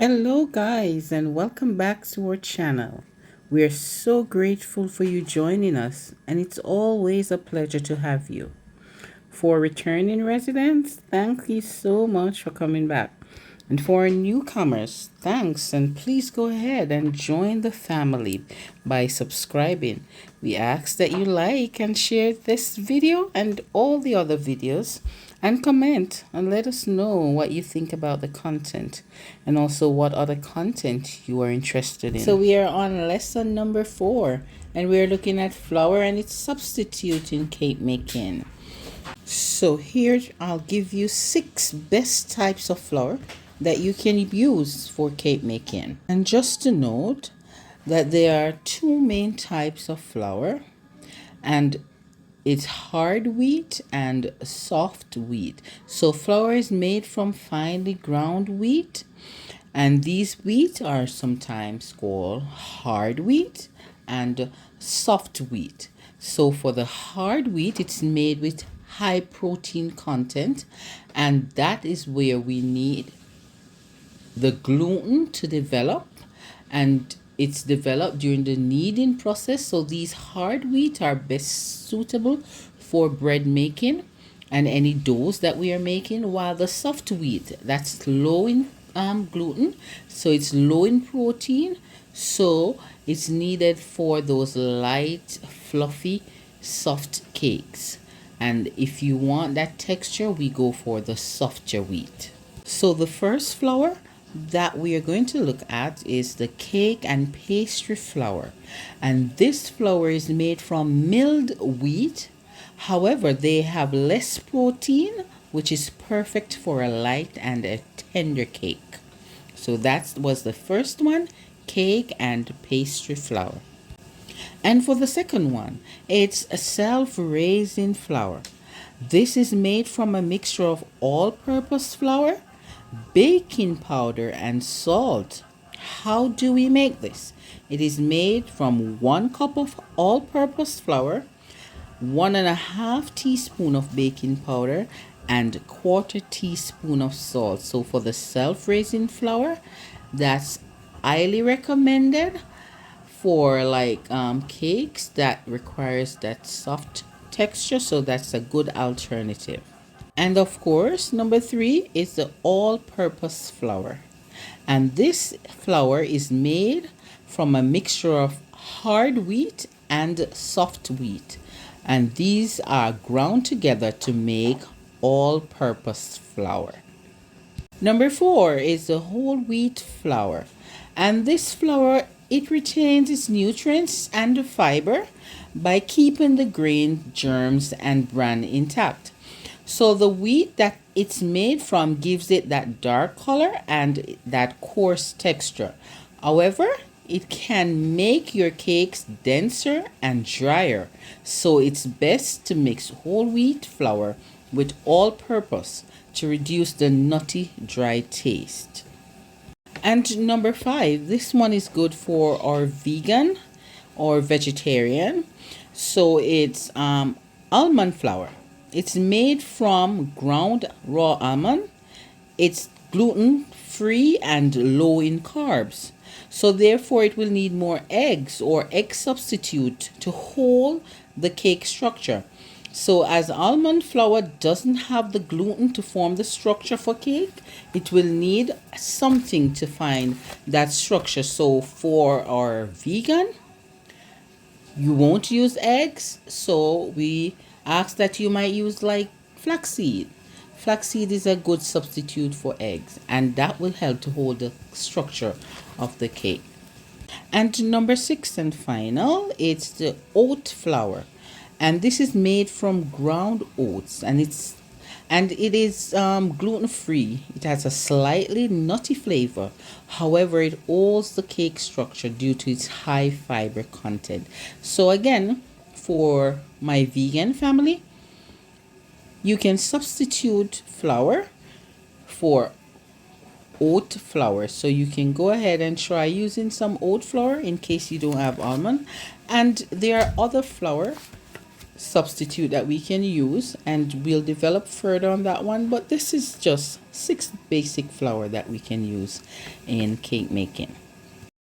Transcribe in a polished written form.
Hello, guys, and welcome back to our channel. We are so grateful for you joining us, and it's always a pleasure to have you. For returning residents, thank you so much for coming back. And for our newcomers, thanks, and please go ahead and join the family by subscribing. We ask that you like and share this video and all the other videos, and comment and let us know what you think about the content and also what other content you are interested in. So we are on lesson number 4, and we are looking at flour and its substitute in cake making. So here I'll give you 6 best types of flour that you can use for cake making. And just to note that there are 2 main types of flour, and it's hard wheat and soft wheat. So flour is made from finely ground wheat, and these wheat are sometimes called hard wheat and soft wheat. So for the hard wheat, it's made with high protein content, and that is where we need the gluten to develop, and it's developed during the kneading process. So these hard wheat are best suitable for bread making and any doughs that we are making, while the soft wheat, that's low in gluten, so it's low in protein, so it's needed for those light, fluffy, soft cakes. And if you want that texture, we go for the softer wheat. So the first flour that we are going to look at is the cake and pastry flour, and this flour is made from milled wheat. However, they have less protein, which is perfect for a light and a tender cake. So that was the first one, cake and pastry flour. And for the second one, it's a self-raising flour. This is made from a mixture of all-purpose flour, baking powder, and salt. How do we make this? It is made from 1 cup of all-purpose flour, 1.5 teaspoon of baking powder, and 1/4 teaspoon of salt. So for the self-raising flour, that's highly recommended for like cakes that requires that soft texture, so that's a good alternative. And of course, number 3 is the all-purpose flour, and this flour is made from a mixture of hard wheat and soft wheat, and these are ground together to make all-purpose flour. Number 4 is the whole wheat flour, and this flour, it retains its nutrients and fiber by keeping the grain, germs, and bran intact. So the wheat that it's made from gives it that dark color and that coarse texture. However, it can make your cakes denser and drier. So it's best to mix whole wheat flour with all purpose to reduce the nutty, dry taste. And number 5, this one is good for our vegan or vegetarian. So it's almond flour. It's made from ground raw almond. It's gluten free and low in carbs. So therefore it will need more eggs or egg substitute to hold the cake structure. So as almond flour doesn't have the gluten to form the structure for cake, it will need something to find that structure. So for our vegan, you won't use eggs, so we ask that you might use like flaxseed. Flaxseed is a good substitute for eggs, and that will help to hold the structure of the cake. And number 6 and final, it's the oat flour, and this is made from ground oats, and it is gluten free. It has a slightly nutty flavor. However, it holds the cake structure due to its high fiber content. So again, for my vegan family, you can substitute flour for oat flour. So you can go ahead and try using some oat flour in case you don't have almond. And there are other flour substitute that we can use, and we'll develop further on that one, but this is just 6 basic flour that we can use in cake making.